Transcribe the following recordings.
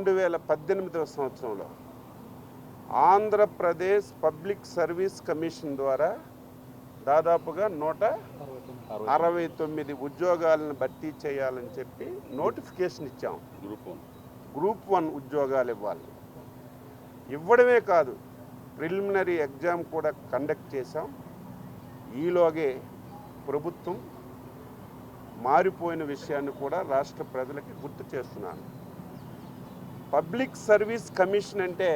2018వ సంవత్సరంలో Andhra Pradesh public service commission ద్వారా దాదాపుగా 169 ఉద్యోగాలను భర్తీ చేయాలని చెప్పి నోటిఫికేషన్ ఇచ్చాం. గ్రూప్ 1 ఉద్యోగాలు ఇవ్వడమే కాదు, ప్రిలిమినరీ ఎగ్జామ్ కూడా కండక్ట్ చేశాం. ఈలోగే ప్రభుత్వం మారిపోయిన విషయాన్ని కూడా రాష్ట్ర ప్రజలకి గుర్తు చేస్తున్నాను. పబ్లిక్ సర్వీస్ కమిషన్ అంటే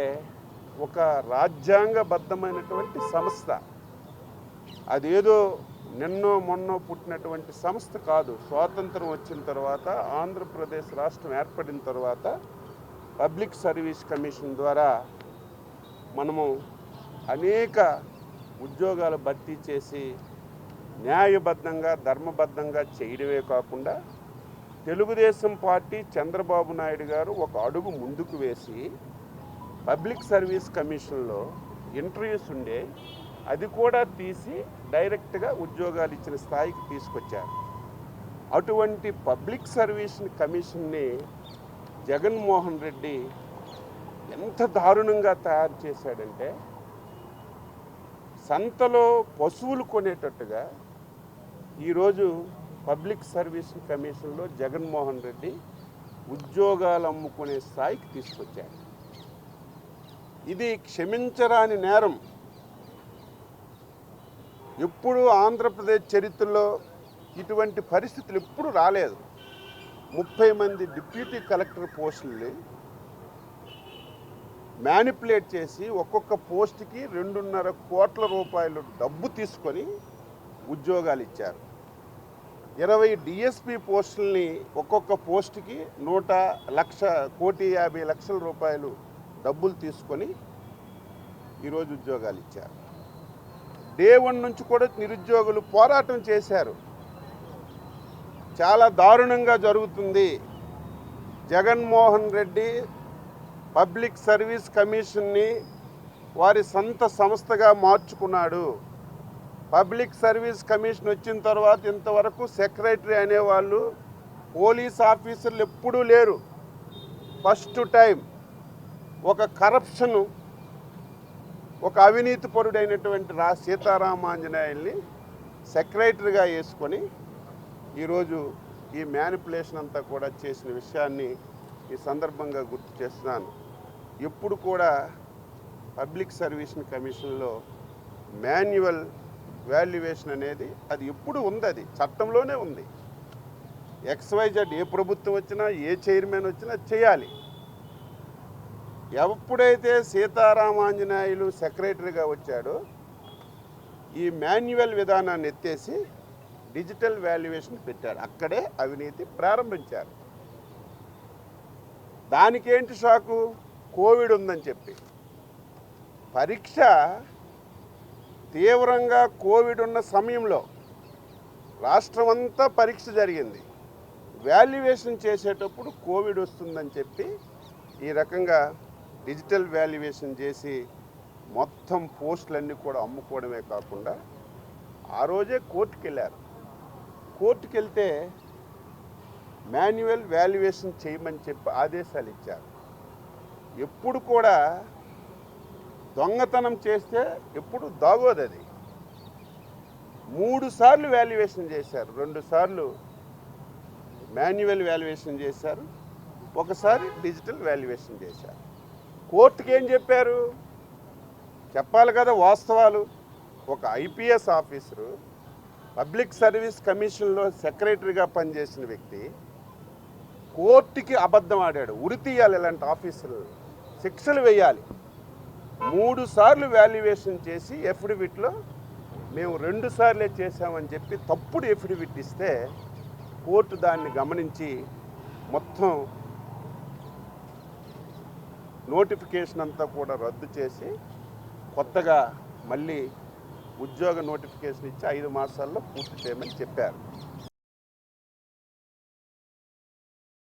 ఒక రాజ్యాంగబద్ధమైనటువంటి సంస్థ. అదేదో నిన్నో మొన్నో పుట్టినటువంటి సంస్థ కాదు. స్వాతంత్రం వచ్చిన తర్వాత, ఆంధ్రప్రదేశ్ రాష్ట్రం ఏర్పడిన తర్వాత పబ్లిక్ సర్వీస్ కమిషన్ ద్వారా మనము అనేక ఉద్యోగాలు భర్తీ చేసి న్యాయబద్ధంగా, ధర్మబద్ధంగా చేయడమే కాకుండా తెలుగుదేశం పార్టీ చంద్రబాబు నాయుడు గారు ఒక అడుగు ముందుకు వేసి పబ్లిక్ సర్వీస్ కమిషన్లో ఇంటర్వ్యూస్ ఉండే అది కూడా తీసి డైరెక్ట్గా ఉద్యోగాలు ఇచ్చిన స్థాయికి తీసుకొచ్చారు. అటువంటి పబ్లిక్ సర్వీస్ కమిషన్ని జగన్మోహన్ రెడ్డి ఎంత దారుణంగా తయారు చేశాడంటే, సంతలో పశువులు కొనేటట్టుగా ఈరోజు పబ్లిక్ సర్వీస్ కమిషన్లో జగన్మోహన్ రెడ్డి ఉద్యోగాలు అమ్ముకునే స్థాయికి తీసుకొచ్చాడు. ఇది క్షమించరాని నేరం. ఎప్పుడు ఆంధ్రప్రదేశ్ చరిత్రలో ఇటువంటి పరిస్థితులు ఎప్పుడు రాలేదు. 30 మంది డిప్యూటీ కలెక్టర్ పోస్టుల్ని మ్యానిపులేట్ చేసి ఒక్కొక్క పోస్టుకి 2.5 కోట్ల రూపాయలు డబ్బు తీసుకొని ఉద్యోగాలు ఇచ్చారు. 20 డిఎస్పీ పోస్టుల్ని ఒక్కొక్క పోస్టుకి 1,50,00,000 రూపాయలు డబ్బులు తీసుకొని ఈరోజు ఉద్యోగాలు ఇచ్చారు. డే 1 నుంచి కూడా నిరుద్యోగులు పోరాటం చేశారు. చాలా దారుణంగా జరుగుతుంది. జగన్మోహన్ రెడ్డి పబ్లిక్ సర్వీస్ కమిషన్ని వారి సొంత సంస్థగా మార్చుకున్నాడు. పబ్లిక్ సర్వీస్ కమిషన్ వచ్చిన తర్వాత ఇంతవరకు సెక్రటరీ అనేవాళ్ళు, పోలీస్ ఆఫీసర్లు ఎప్పుడూ లేరు. ఫస్ట్ టైం ఒక కరప్షను, ఒక అవినీతి పరుడైనటువంటి సీతారామాంజనేయుల్ని సెక్రటరీగా వేసుకొని ఈరోజు ఈ మ్యానిపులేషన్ అంతా కూడా చేసిన విషయాన్ని ఈ సందర్భంగా గుర్తు చేస్తున్నాను. ఎప్పుడు కూడా పబ్లిక్ సర్వీస్ కమిషన్లో మాన్యువల్ వాల్యుయేషన్ అనేది అది ఎప్పుడు ఉంది, అది చట్టంలోనే ఉంది. XYZ ఏ ప్రభుత్వం వచ్చినా, ఏ చైర్మన్ వచ్చినా చేయాలి. ఎప్పుడైతే సీతారామాంజనేయులు సెక్రటరీగా వచ్చాడో ఈ మాన్యువల్ విధానాన్ని ఎత్తేసి డిజిటల్ వాల్యుయేషన్ పెట్టారు. అక్కడే అవినీతి ప్రారంభించారు. దానికేంటి షాకు? కోవిడ్ ఉందని చెప్పి పరీక్ష తీవ్రంగా కోవిడ్ ఉన్న సమయంలో రాష్ట్రం అంతా పరీక్ష జరిగింది. వాల్యుయేషన్ చేసేటప్పుడు కోవిడ్ వస్తుందని చెప్పి ఈ రకంగా డిజిటల్ వాల్యుయేషన్ చేసి మొత్తం పోస్టులన్నీ కూడా అమ్ముకోవడమే కాకుండా ఆ రోజే కోర్టుకు వెళ్ళారు. కోర్టుకు వెళ్తే మాన్యువల్ వాల్యుయేషన్ చేయమని చెప్పి ఆదేశాలు ఇచ్చారు. ఎప్పుడు కూడా దొంగతనం చేస్తే ఎప్పుడు దాగోదు. అది 3 సార్లు వాల్యుయేషన్ చేశారు. 2 సార్లు మాన్యువల్ వాల్యుయేషన్ చేశారు, ఒకసారి డిజిటల్ వాల్యుయేషన్ చేశారు. కోర్టుకి ఏం చెప్పారు? చెప్పాలి కదా వాస్తవాలు. ఒక ఐపీఎస్ ఆఫీసరు పబ్లిక్ సర్వీస్ కమిషన్లో సెక్రటరీగా పనిచేసిన వ్యక్తి కోర్టుకి అబద్ధం ఆడాడు. ఉరి తీయాలి, ఇలాంటి ఆఫీసర్లు శిక్షలు వేయాలి. 3 సార్లు వాల్యుయేషన్ చేసి ఎఫిడవిట్లో మేము 2 సార్లే చేశామని చెప్పి తప్పుడు ఎఫిడవిట్ ఇస్తే కోర్టు దాన్ని గమనించి మొత్తం నోటిఫికేషన్ అంతా కూడా రద్దు చేసి కొత్తగా మళ్ళీ ఉద్యోగ నోటిఫికేషన్ ఇచ్చి 5 మాసాల్లో పూర్తి చేయమని చెప్పారు.